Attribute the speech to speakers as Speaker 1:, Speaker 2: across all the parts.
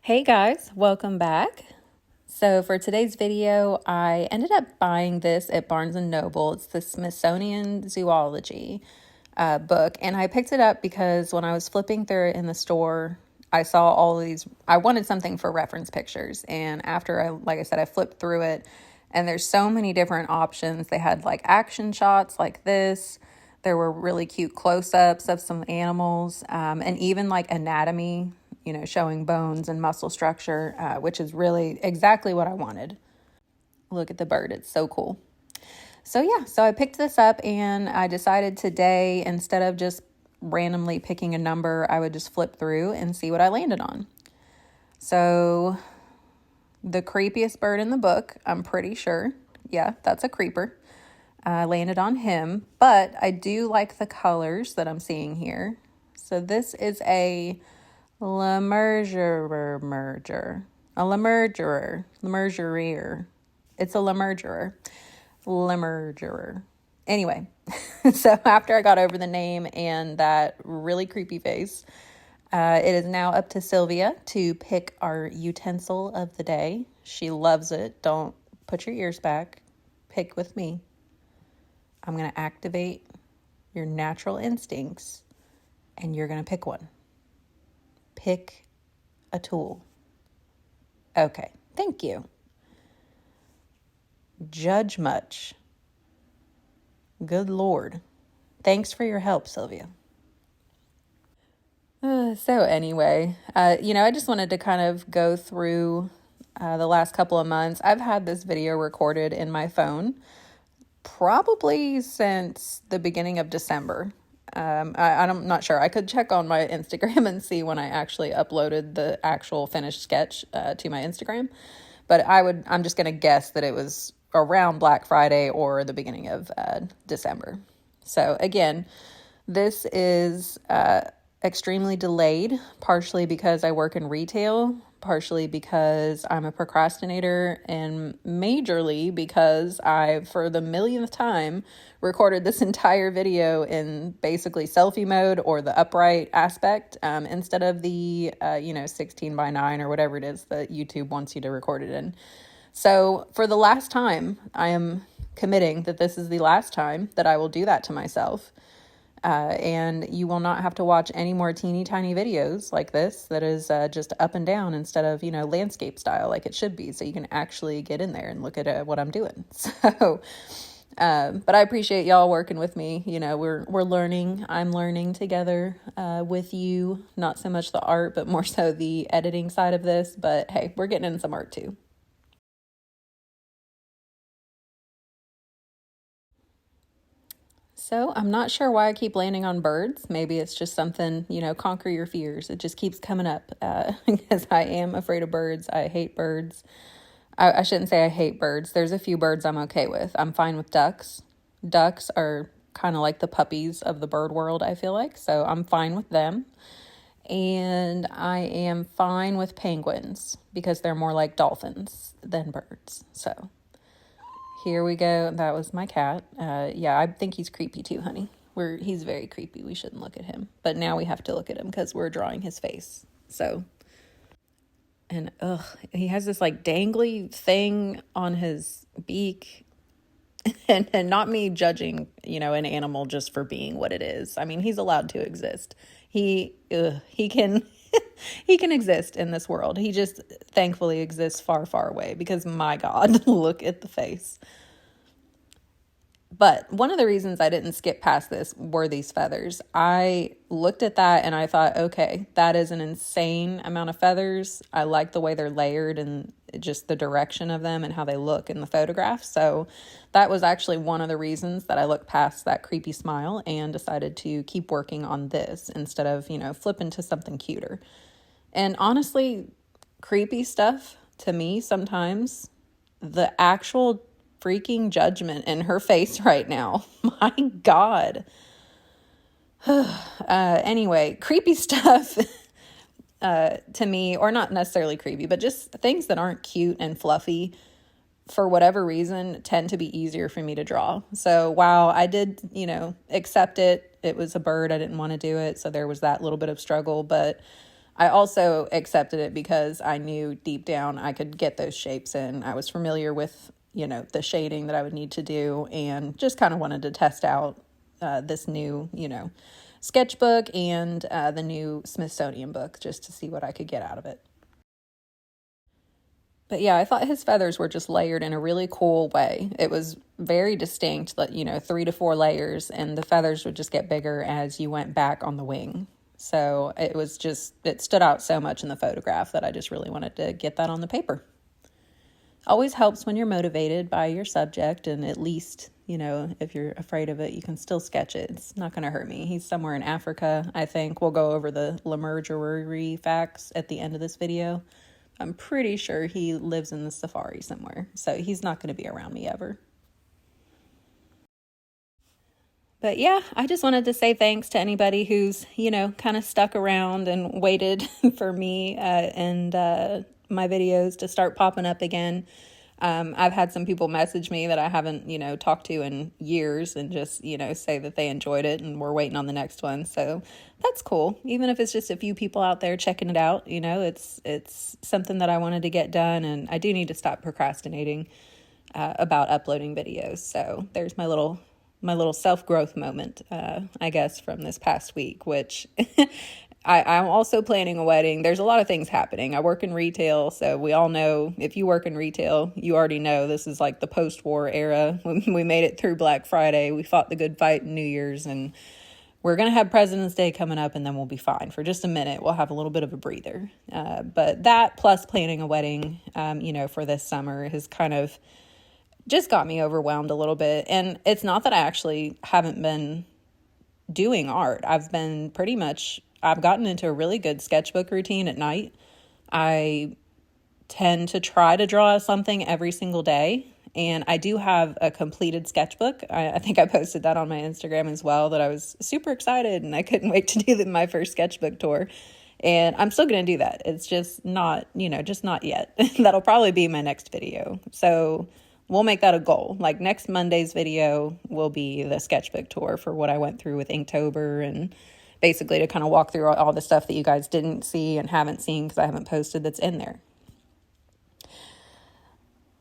Speaker 1: Hey guys, welcome back. So for today's video, I ended up buying this at Barnes & Noble. It's the Smithsonian Zoology book, and I picked it up because when I was flipping through it in the store, I saw all of these. I wanted something for reference pictures, and after like I said, I flipped through it, and there's so many different options. They had like action shots like this. There were really cute close-ups of some animals, and even like anatomy, showing bones and muscle structure, which is really exactly what I wanted. Look at the bird. It's so cool. So I picked this up and I decided today, instead of just randomly picking a number, I would just flip through and see what I landed on. So the creepiest bird in the book, I'm pretty sure. Yeah, that's a creeper. I landed on him, but I do like the colors that I'm seeing here. So this is a Lemurgerer. It's a Lemurgerer. Anyway, so after I got over the name and that really creepy face, it is now up to Sylvia to pick our utensil of the day. She loves it. Don't put your ears back. Pick with me. I'm going to activate your natural instincts, and you're going to pick one. Pick a tool. Okay, thank you. Judge much. Good Lord. Thanks for your help, Sylvia. So anyway, I just wanted to kind of go through the last couple of months. I've had this video recorded in my phone probably since the beginning of December. I'm not sure. I could check on my Instagram and see when I actually uploaded the actual finished sketch to my Instagram. But I'm just going to guess that it was around Black Friday or the beginning of December. So again, this is extremely delayed, partially because I work in retail, partially because I'm a procrastinator, and majorly because I, for the millionth time, recorded this entire video in basically selfie mode or the upright aspect instead of the 16 by 9 or whatever it is that YouTube wants you to record it in. So for the last time, I am committing that this is the last time that I will do that to myself. And you will not have to watch any more teeny tiny videos like this that is just up and down instead of, landscape style like it should be. So you can actually get in there and look at what I'm doing. So, but I appreciate y'all working with me. We're learning. I'm learning together with you, not so much the art, but more so the editing side of this. But hey, we're getting in some art too. So I'm not sure why I keep landing on birds. Maybe it's just something, conquer your fears. It just keeps coming up because I am afraid of birds. I hate birds. I shouldn't say I hate birds. There's a few birds I'm okay with. I'm fine with ducks. Ducks are kind of like the puppies of the bird world, I feel like. So I'm fine with them. And I am fine with penguins because they're more like dolphins than birds. So here we go. That was my cat. Yeah, I think he's creepy too, honey. He's very creepy. We shouldn't look at him. But now we have to look at him because we're drawing his face. So, and he has this like dangly thing on his beak. And not me judging, an animal just for being what it is. I mean, he's allowed to exist. He can he can exist in this world. He just thankfully exists far, far away because my God, look at the face. But one of the reasons I didn't skip past this were these feathers. I looked at that and I thought, okay, that is an insane amount of feathers. I like the way they're layered and just the direction of them and how they look in the photograph. So that was actually one of the reasons that I looked past that creepy smile and decided to keep working on this instead of, flipping to something cuter. And honestly, creepy stuff to me sometimes, the actual freaking judgment in her face right now. My God. Anyway, creepy stuff to me, or not necessarily creepy, but just things that aren't cute and fluffy, for whatever reason, tend to be easier for me to draw. So while I did, accept it, it was a bird. I didn't want to do it. So there was that little bit of struggle, but I also accepted it because I knew deep down I could get those shapes in. I was familiar with, the shading that I would need to do, and just kind of wanted to test out this new, sketchbook and the new Smithsonian book just to see what I could get out of it. But yeah, I thought his feathers were just layered in a really cool way. It was very distinct, 3 to 4 layers, and the feathers would just get bigger as you went back on the wing. So it stood out so much in the photograph that I just really wanted to get that on the paper. Always helps when you're motivated by your subject, and at least, if you're afraid of it, you can still sketch it. It's not going to hurt me. He's somewhere in Africa, I think. We'll go over the Lemurgery facts at the end of this video. I'm pretty sure he lives in the safari somewhere, so he's not going to be around me ever. But yeah, I just wanted to say thanks to anybody who's, kind of stuck around and waited for me and my videos to start popping up again. I've had some people message me that I haven't, talked to in years and just, say that they enjoyed it and we're waiting on the next one. So that's cool. Even if it's just a few people out there checking it out, it's something that I wanted to get done, and I do need to stop procrastinating about uploading videos. So there's my little self-growth moment, I guess, from this past week, which I'm also planning a wedding. There's a lot of things happening. I work in retail, so we all know, if you work in retail, you already know this is like the post-war era. We made it through Black Friday. We fought the good fight in New Year's, and we're going to have President's Day coming up, and then we'll be fine. For just a minute, we'll have a little bit of a breather. But that plus planning a wedding, for this summer has kind of just got me overwhelmed a little bit. And it's not that I actually haven't been doing art. I've gotten into a really good sketchbook routine at night. I tend to try to draw something every single day. And I do have a completed sketchbook. I think I posted that on my Instagram as well, that I was super excited and I couldn't wait to do my first sketchbook tour. And I'm still going to do that. It's just not yet. That'll probably be my next video. So we'll make that a goal. Like next Monday's video will be the sketchbook tour for what I went through with Inktober, and basically to kind of walk through all the stuff that you guys didn't see and haven't seen because I haven't posted that's in there.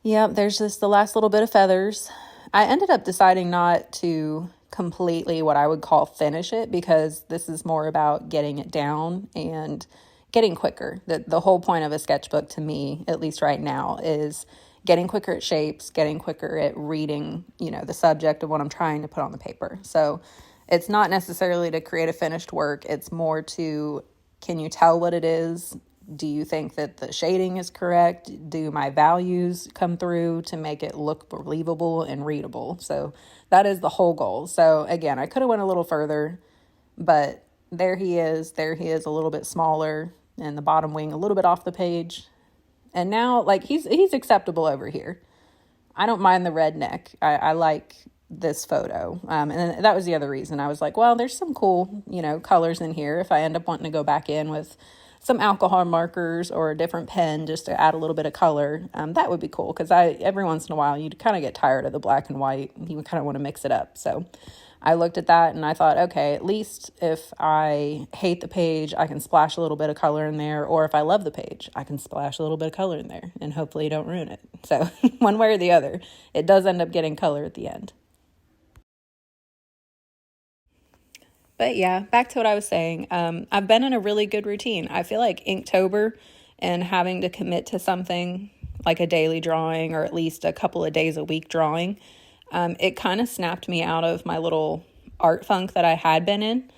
Speaker 1: Yeah, there's just the last little bit of feathers. I ended up deciding not to completely what I would call finish it, because this is more about getting it down and getting quicker. The whole point of a sketchbook to me, at least right now, is getting quicker at shapes, getting quicker at reading, the subject of what I'm trying to put on the paper. So it's not necessarily to create a finished work. It's more to, can you tell what it is? Do you think that the shading is correct? Do my values come through to make it look believable and readable? So that is the whole goal. So again, I could have went a little further, but there he is. There he is, a little bit smaller, and the bottom wing a little bit off the page. And now, he's acceptable over here. I don't mind the red neck. I like this photo. And that was the other reason. I was like, well, there's some cool, colors in here. If I end up wanting to go back in with some alcohol markers or a different pen just to add a little bit of color, that would be cool. Because every once in a while, you'd kind of get tired of the black and white. You would kind of want to mix it up. So I looked at that and I thought, okay, at least if I hate the page, I can splash a little bit of color in there. Or if I love the page, I can splash a little bit of color in there and hopefully don't ruin it. So one way or the other, it does end up getting color at the end. But yeah, back to what I was saying. I've been in a really good routine. I feel like Inktober and having to commit to something like a daily drawing or at least a couple of days a week drawing, it kind of snapped me out of my little art funk that I had been in.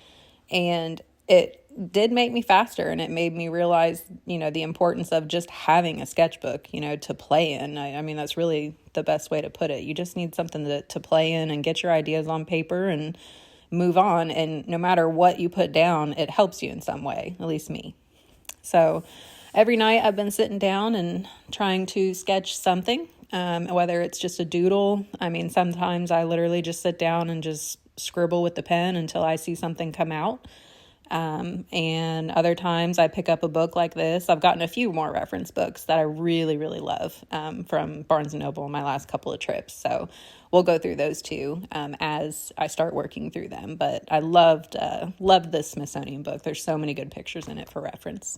Speaker 1: And it did make me faster, and it made me realize, the importance of just having a sketchbook, to play in. I mean, that's really the best way to put it. You just need something to play in and get your ideas on paper and move on. And no matter what you put down, it helps you in some way, at least me. So every night I've been sitting down and trying to sketch something, whether it's just a doodle. I mean, sometimes I literally just sit down and just scribble with the pen until I see something come out. And other times I pick up a book like this. I've gotten a few more reference books that I really, really love, from Barnes & Noble in my last couple of trips. So we'll go through those too, as I start working through them. But I loved this Smithsonian book. There's so many good pictures in it for reference.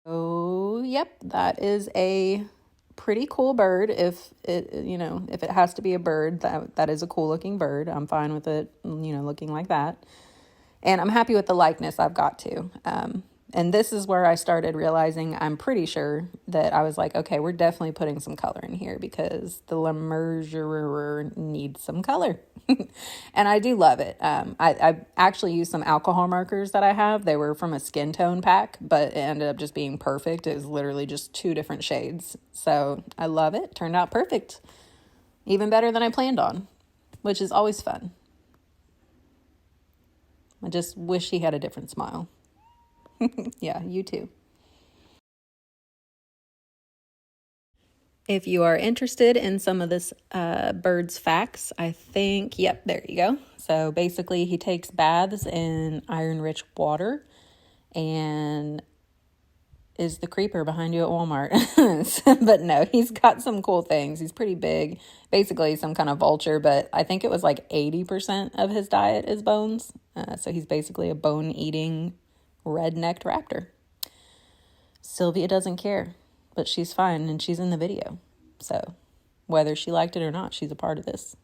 Speaker 1: Oh, yep, that is a pretty cool bird. If it, if it has to be a bird, that is a cool looking bird. I'm fine with it, looking like that. And I'm happy with the likeness I've got to. And this is where I started realizing I'm pretty sure that I was like, okay, we're definitely putting some color in here because the Lemurgerer needs some color. And I do love it. I actually used some alcohol markers that I have. They were from a skin tone pack, but it ended up just being perfect. It was literally just 2 different shades. So I love it. Turned out perfect. Even better than I planned on, which is always fun. I just wish he had a different smile. Yeah, you too. If you are interested in some of this bird's facts, I think, yep, there you go. So basically, he takes baths in iron-rich water and is the creeper behind you at Walmart. But no, he's got some cool things. He's pretty big, basically some kind of vulture, but I think it was like 80% of his diet is bones. So he's basically a bone-eating red-necked raptor. Sylvia doesn't care, but she's fine and she's in the video. So whether she liked it or not, she's a part of this.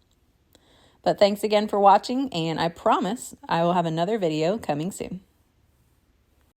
Speaker 1: But thanks again for watching, and I promise I will have another video coming soon.